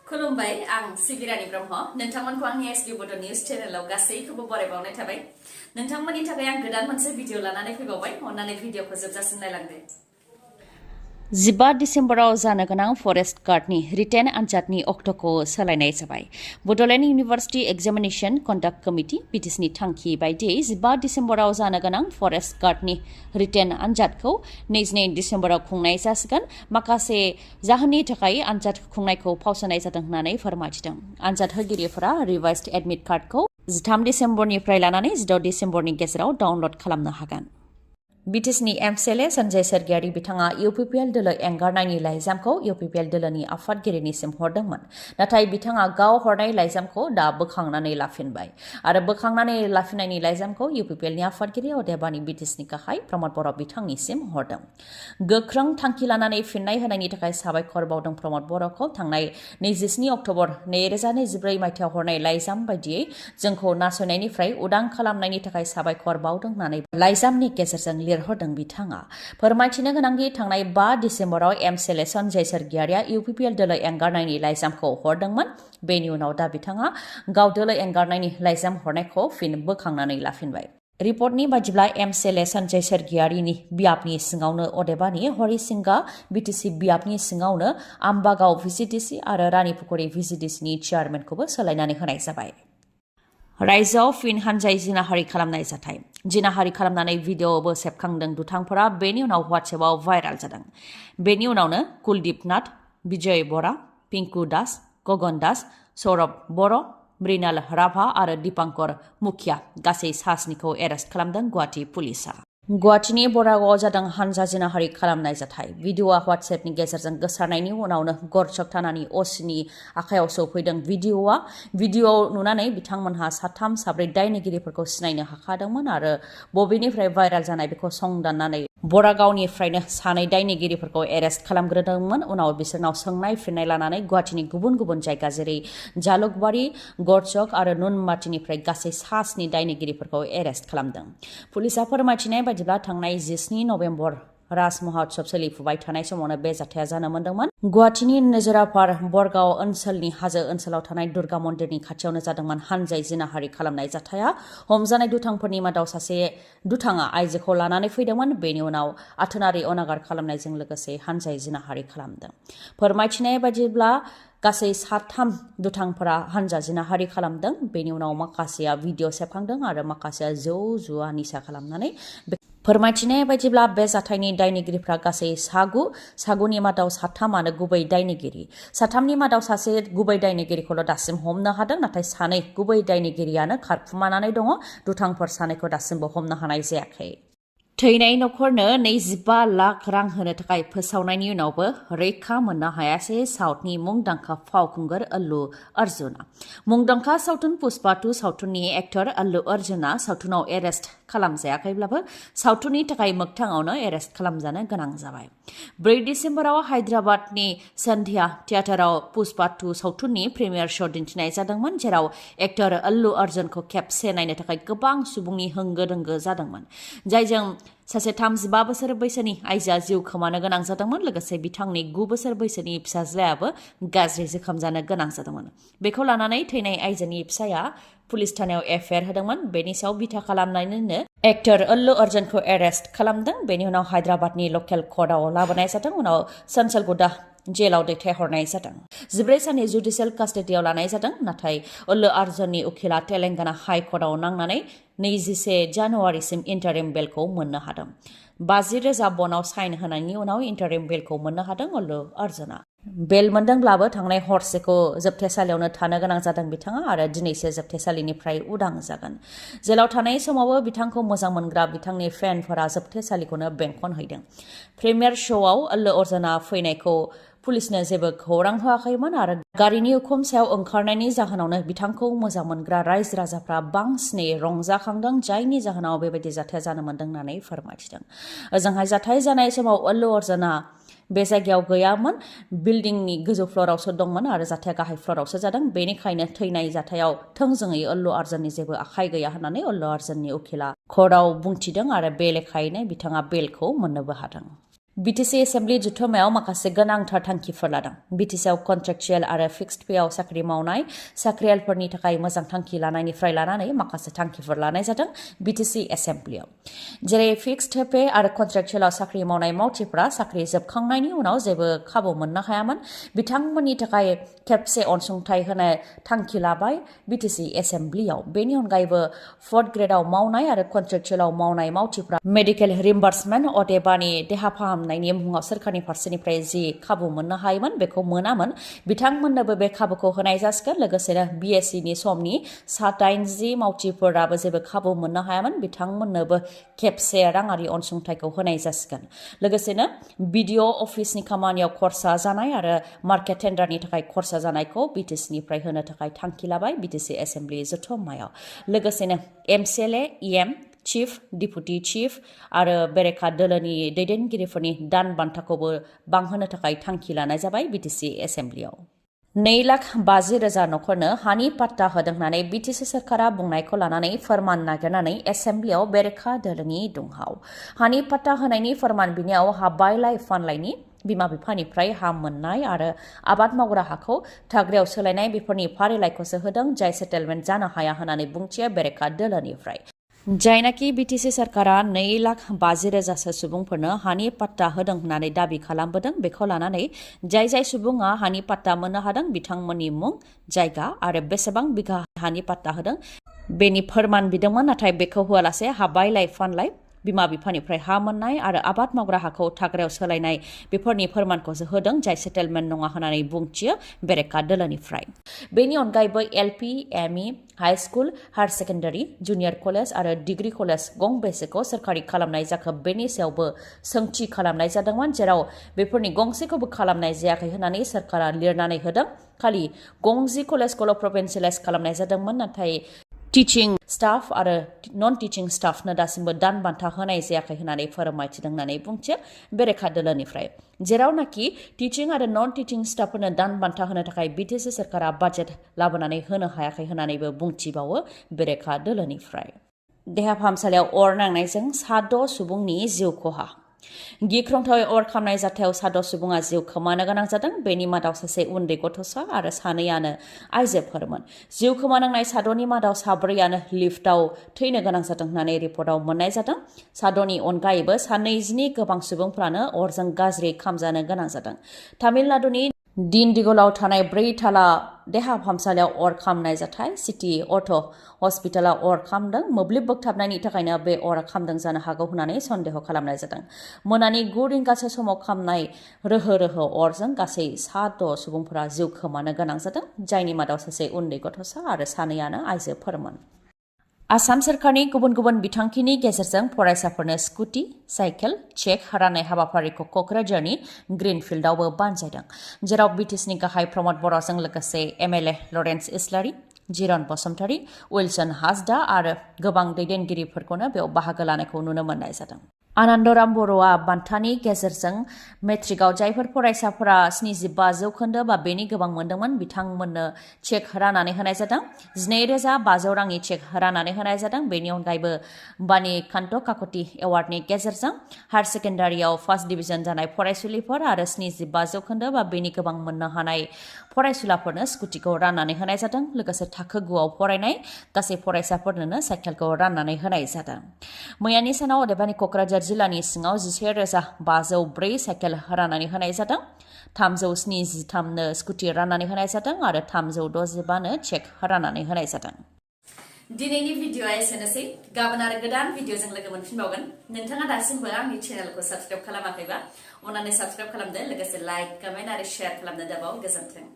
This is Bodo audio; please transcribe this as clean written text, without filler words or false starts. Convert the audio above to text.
खुलुमबाय आं सिबि रानी ब्रह्म नोंथांमोनखौ आंनि एसबि बड' निउज चेनेलाव गासैखौबो बरायबावनाय थाबाय नोंथांमोननि थाखाय आं गोदान मोनसे भिडिअ लानानै फैबावबाय अन्नानै भिडिअखौ जोबजासिम नायलांदो 15 डिसेम्बराव जानो गोनां फरेस्ट गार्डनि रिटेन आनजादनि अक्ट'खौ सोलायनाय जाबाय Bodoland university examination conduct committee बिटिसिनि थांखि बायदियै 15 डिसेम्बराव जानो गोनां फरेस्ट गार्डनि रिटेन आनजादखौ 22 डिसेम्बराव खुंनाय जासिगोन माखासे जाहोननि थाखाय आनजाद खुंनायखौ फावसायनाय जादों होननानै फोरमायथिदों आनजाद होगिरिफोरा रिभाइस्ड एडमिट कार्डखौ 13 डिसेम्बरनिफ्राय लानानै 16 डिसेम्बरनि गेजेराव डाउनलड खालामनो हागोन BTechनि MCLAआ सन्जय सरगियारि बिथाङा UPPL दोलो एंगारनायनि लाइजामखौ UPPL दोलोनि आफादगिरिनिसिम हरदोंमोन नाथाय बिथाङा गाव हरनाय लाइजामखौ दा बोखांनानै लाफिनबाय आरो बोखांनानै लाफिननायनि लाइजामखौ UPPLनि आफादगिरि अदेबानि BTechनि गाहाय प्रमद बर' बिथांनिसिम हरदों गोख्रों थांखि लानानै फिननाय होनायनि थाखाय साबायखर बावदों प्रमद बर'खौ थांनाय 27 अक्ट'बर 2024 मायथाइयाव हरनाय लाइजाम बायदियै जोंखौ नासयनायनिफ्राय उदां खालामनायनि थाखाय साबायखर बावदों होननानै लाइजामनि गेजेरजों लिरहरदों बिथाङा फोरमायथिनो गोनांदि थांनाय 5 डिसेम्बराव MCLA सन्जय सरगियारिया UPPL दोलो एंगारनायनि लाइजामखौ हरदोंमोन बेनि उनाव दा बिथाङा गाव दोलो एंगारनायनि लाइजाम हरनायखौ फिन बोखांनानै लाफिनबाय रिपर्टनि बायदिब्ला MCLA सन्जय सरगियारिनि बियाबनि सिङावनो अदेबानि हरिसिंगा BTC बियाबनि सिङावनो आम्बागाव VCDC आरो रानिपुखुरी VCDCनि चेयारमेनखौबो सोलायनानै होनाय जाबाय रायजोआव फिन हानजाय जिनाहारि खालामनाय जाथाय जिनाहारि खालामनानै भिडिअबो सेबखांदों दुथांफोरा बेनि उनाव WhatsAppआव भाइराल जादों बेनि उनावनो कुलदीप नाथ विजय बरा पिंकु दास गगन दास सौरभ बर' मृणाल राभा आरो दीपांकर मुखिया गासै सास्निखौ एरेस्ट खालामदों गुवाहाटी पुलिसआ गुवाहाटीनि बरागावआव जादों हानजा जिनाहारि खालामनाय जाथाय भिडिअआ WhatsAppनि गेजेरजों गोसारनायनि उनावनो गरचक थानानि असिनि आखायाव सौफैदों भिडिअ नुनानै बिथांमोनहा साथाम साब्रै दायनिगिरिफोरखौ सिनायनो हाखादोंमोन आरो बबेनिफ्राय भाइराल जानाय बेखौ संदाननानै बरागावनिफ्रायनो सानै दायनिगिरिफोरखौ एरेस्ट खालामग्रोदोंमोन उनाव बिसोरनाव सोंनाय फिननाय लानानै गुवाहाटीनि गुबुन गुबुन जायगा जेरै जालुकबारि गरचक आरो नुनमाटिनिफ्राय गासै 7 दायनिगिरिफोरखौ एरेस्ट खालामदों पुलिसआ फोरमायथिनाय बायदिब्ला थांनाय 17 नभेम्बर राज महोत्सव सोलिफुबाय थानाय समावनो बे जाथाया जानो मोन्दोंमोन गुवाहाटीनि नोजोरापार बरगाव ओनसोलनि हाजो ओनसोलाव थानाय दुर्गा मन्दिरनि खाथियावनो जादोंमोन हानजाय जिनाहारि खालामनाय जाथाया हमजानाय दुथांफोरनि मादाव सासे दुथाङा आइजोखौ लानानै फैदोंमोन बेनि उनाव आथोनारि अनागार खालामनायजों लोगोसे हानजाय जिनाहारि खालामदों फोरमायथिनाय बायदिब्ला गासै 7 दुथांफोरा हानजा जिनाहारि खालामदों बेनि उनाव माखासेया भिडिअ सेबखांदों आरो माखासेया जौ जुवा निसा खालामनानै फोरमायथिनाय बायदिब्ला बे जाथायनि दायनिगिरिफ्रा गासै 7 मादाव 3 गुबै दायनिगिरि 3नि मादाव सासे गुबै दायनिगिरिखौल' दासिम हमनो हादों नाथाय 2 गुबै दायनिगिरियानो खारखुमानानै दङ दुथांफोर 2खौ दासिमबो हमनो हानाय जायाखै थैनाय नखरनो 25 लाख रां होनो थाखाय फोसावनायनि उनावबो रैखा मोननो हायासै साउथनि मुंदांखा फावखुंगुर अल्लु अर्जुना मुंदांखा सावथुन पुष्पा 2 सावथुननि एक्टर अल्लु अर्जुना सावथुनाव एरेस्ट खालामजायाखैब्लाबो सावथुननि थाखाय मोगथाङावनो एरेस्ट खालामजानो गोनां जाबाय 4 डिसेम्बराव हायद्राबादनि सन्ध्या थियेटाराव पुष्पा 2 सावथुननि प्रिमियार शो दिन्थिनाय जादोंमोन जेराव एक्टर अल्लु अर्जुनखौ खेबसे नायनो थाखाय गोबां सुबुंनि होंगो दोंगो जादोंमोन जायजों सासे 35 बोसोर बैसोनि आइजोआ जिउ खोमानो गोनां जादोंमोन लोगोसे बिथांनि 9 बोसोर बैसोनि फिसाज्लायाबो गाज्रि जोखोम जानो गोनां जादोंमोन बेखौ लानानै थैनाय आइजोनि फिसाया पुलिस थानायाव एफआइआर होदोंमन बेनि सायाव बिथा खालामनानैनो एक्टर अल्लु अर्जुनखौ एरेस्ट खालामदों बेनि उनाव हायद्राबादनि लकेल कर्टआव लाबोनाय जादों उनाव सनसलगुदा जेलाव दैथायहरनाय जादों 14 साननि जुडिशियेल कास्टडियाव लानाय जादों नाथाय अल्लु अर्जुननि उखिला तेलेंगाना हाइ कर्टआव नांनानै 21 जानुवारिसिम इन्टारिम बेलखौ मोननो हादों 50,000 बन्डआव साइन होनायनि उनाव इन्टारिम बेलखौ मोननो हादों अल्लु अर्जुना बेल मोनदोंब्लाबो थांनाय हरसेखौ जोबथेसालियावनो थानो गोनां जादों बिथाङा आरो दिनैसो जोबथेसालिनिफ्राय उदां जागोन जेलाव थानाय समावबो बिथांखौ मोजां मोनग्रा बिथांनि फेनफोरा जोबथेसालिखौनो बेंखनहैदों प्रिमियार श'आव अल्लु अर्जुना फैनायखौ पुलिसनो जेबो खौरां होआखैमोन आरो गारिनि उखुम सायाव ओंखारनायनि जाहोनावनो बिथांखौ मोजां मोनग्रा रायजो राजाफ्रा बांसिनै रंजाखांदों जायनि जाहोनाव बेबायदि जाथाया जानो मोन्दों होननानै फोरमायथिदों ओजोंहाय जाथाय जानाय समाव अल्लु अर्जुना बे जायगायाव गैयामोन बिल्डिंनि गोजौ फ्ल'रावसो दंमोन आरो जाथाया गाहाय फ्ल'रावसो जादों बेनिखायनो थैनाय जाथायाव थोंजोङै अल्लु अर्जुननि जेबो आखाइ गैया होननानै अल्लु अर्जुननि उखिला कर्टआव बुंथिदों आरो बे लेखायैनो बिथाङा बेलखौ मोननोबो हादों BTC एसेम्बलि जुथुमायाव माखासे गोनांथार थांखिफोर लादों। BTCआव कन्ट्रेक्चुएल आरो फिक्स्ड पेआव साख्रि मावनाय साख्रियालफोरनि थाखाय मोजां थांखि लानायनिफ्राय लानानै माखासे थांखिफोर लानाय जादों BTC एसेम्बलियाव। जेरै फिक्स्ड पे आरो कन्ट्रेक्चुएलआव साख्रि मावनाय मावथिफोरा साख्रि जोबखांनायनि उनाव जेबो खाबु मोननो हायामोन, बिथांमोननि थाखाय खेबसे अनसुंथाइ होनो थांखि लाबाय BTC एसेम्बलियाव। बेनि अनगायैबो 4th ग्रेडआव मावनाय आरो कन्ट्रेक्चुएलआव मावनाय मावथिफोरा मेडिकेल रिम्बार्समेन्ट अदेबानि देहा फाहामनायनि मुङाव सोरखारनि फारसेनिफ्राय जि खाबु मोननो हायोमोन बेखौ मोनामोन, बिथांमोननोबो बे खाबुखौ होनाय जासिगोन। लोगोसेनो BSc नि समनि 87 मावथिफोराबो जेबो खाबु मोननो हायामोन, बिथांमोननोबो खेबसे राङारि अनसुंथाइखौ होनाय जासिगोन। लोगोसेनो BDO अफिसनि खामानियाव खरसा जानाय आरो मार्केट टेन्डारनि थाखाय खरसा जानायखौ BTCनिफ्राय होनो थाखाय थांखि लाबाय BTC एसेम्बलि जुथुमायाव। लोगोसेनो MCLAA, चिफ, डिपुटि चिफ आरो बेरेखा दोलोनि दैदेनगिरिफोरनि दान बान्थाखौबो बांहोनो थाखाय थांखि लानाय जाबाय BTC एसेम्बलियाव। 2,50,000 नखरनो हानि पाट्टा होदों होननानै BTC सोरखारा बुंनायखौ लानानै फोरमान नागिरनानै एसेम्बलियाव बेरेखा दोलोनि दुंहाव। हानि पाट्टा होनायनि फोरमान बिनायाव हा बायलाय फानलायनि, बिमा-बिफानिफ्राय हा मोननाय आरो आबाद मावग्रा हाखौ थाग्रायाव सोलायनाय बेफोरनि फारिलाइखौसो होदों, जाय सेटेलमेन्ट जानो हाया होननानै बुंथियो बेरेखा दोलोनिफ्राय। जायनाखि BTC सोरखारा 2,50,000 सुबुंफोरनो हानि पाट्टा होदों होननानै दाबि खालामबोदों, बेखौ लानानै जाय सुबुङा हानि पाट्टा मोननो हादों बिथांमोननि मुं, जायगा आरो बेसेबां बिघा हानि पाट्टा होदों बेनि फोरमान बिदोंमोन, नाथाय बेखौ होआलासे हा बायलाय फानलाय, बिमा-बिफानिफ्राय हा मोननाय आरो आबाद मावग्रा हाखौ थाग्रायाव सोलायनाय बेफोरनि फोरमानखौसो होदों, जाय सेटेलमेन्ट नङा होननानै बुंथियो बेरेखा दोलोनिफ्राय। बेनि अनगायैबो LP, ME, high school, higher secondary, junior college आरो डिग्री कलेज गंबेसेखौ सोरखारि खालामनाय जाखो बेनि सायावबो सोंथि खालामनाय जादोंमोन, जेराव बेफोरनि गंसेखौबो खालामनाय जायाखै होननानै सोरखारा लिरनानै होदों। खालि गंजि कलेजखौल' प्रभिन्सियेलाइज खालामनाय जादोंमोन, नाथाय टिचिं स्टाफ आरो नन टिचिं स्टाफनो दासिमबो दान बान्था होनाय जायाखै होननानै फोरमायथिदों होननानै बुंथियो बेरेखा दोलोनिफ्राय। जेरावनाखि टिचिं आरो नन टिचिं स्टाफफोरनो दान बान्था होनो थाखाय BTC सोरखारा बाजेट लाबोनानै होनो हायाखै होननानैबो बुंथिबावो बेरेखा दोलोनिफ्राय। देहा फाहामसालियाव अर नांनायजों 6 सुबुंनि जिउ खहा। गिख्रंथावै अर खामनाय जाथायाव 6 सुबुङा जिउ खोमानो गोनां जादों। बेनि मादाव सासे उन्दै गथ'सा आरो 2आनो आइजोफोरमोन। जिउ खोमानांनाय 6नि मादाव 4आनो लिफ्टआव थैनो गोनां जादों होननानै रिपर्टआव मोननाय जादों। 6नि अनगायैबो 2 गोबां सुबुंफ्रानो अरजों गाज्रि खामजानो गोनां जादों। तामिलनाडुनि दिन्डिगलाव थानाय 4 थाला देहा फाहामसालियाव अर खामनाय जाथाय। सिटी अर्थ हस्पिटालाव अर खामदों। मोब्लिब बोगथाबनायनि थाखायनो बे अरा खामदों जानो हागौ होननानै सन्देह खालामनाय जादों। मोनानि 9 रिंगासो समाव खामनाय रोहो अरजों गासै 6 सुबुंफोरा जिउ खोमानो गोनां जादों, जायनि मादाव सासे उन्दै गथ'सा आरो 2आनो आइजोफोरमोन। आसाम सोरखारनि गुबुन गुबुन बिथांखिनि गेजेरजों फरायसाफोरनो स्कुटि, साइकेल, चेक राननाय हाबाफारिखौ क'क्राझारनि ग्रीनफिल्डआवबो बानजायदों, जेराव BTCनि गाहाय प्रमद बर'जों लोगोसे MLA लरेन्स इस्लारि, जिरन बसुमतारी, उइलसन हासदा आरो गोबां दैदेनगिरिफोरखौनो बेयाव बाहागो लानायखौ नुनो मोननाय जादों। आनन्दराम बर'आ बान्थानि गेजेरजों मेट्रिकआव जायफोर फरायसाफोरा 75% बा बेनि गोबां मोनदोंमोन बिथांमोननो चेक राननानै होनाय जादों। 12,500 रांनि चेक राननानै होनाय जादों। बेनि अनगायैबो बानि कान्त काकति एवार्डनि गेजेरजों हायार सेकेन्डारियाव फार्स्ट डिभिजन जानाय फरायसुलिफोर आरो 75% बा बेनि गोबां मोननो हानाय फरायसुलाफोरनो स्कुटिखौ राननानै होनाय जादों। लोगोसे थाखो 9आव फरायनाय गासै फरायसाफोरनो साइकेलखौ राननानै होनाय जादों। मैयानि सानाव अदेबानि क'क्राझार जिल्लानि सिङाव 11,504 साइकेल राननानै होनाय जादों। 373नो स्कुटि राननानै होनाय जादों आरो 365नो चेक राननानै होनाय जादों। दिनैनि भिडिअ'आ एसेनोसै। गाबोन आरो गोदान भिडिअ'जों लोगो मोनफिनबावगोन। नोंथाङा दासिमबो आंनि चेनेलखौ साबस्क्राइब खालामाखैबा अन्नानै साबस्क्राइब खालामदो, लोगोसे लाइक, कमेन्ट आरो शेयार खालामनो दाबाव। गोजोन्थों।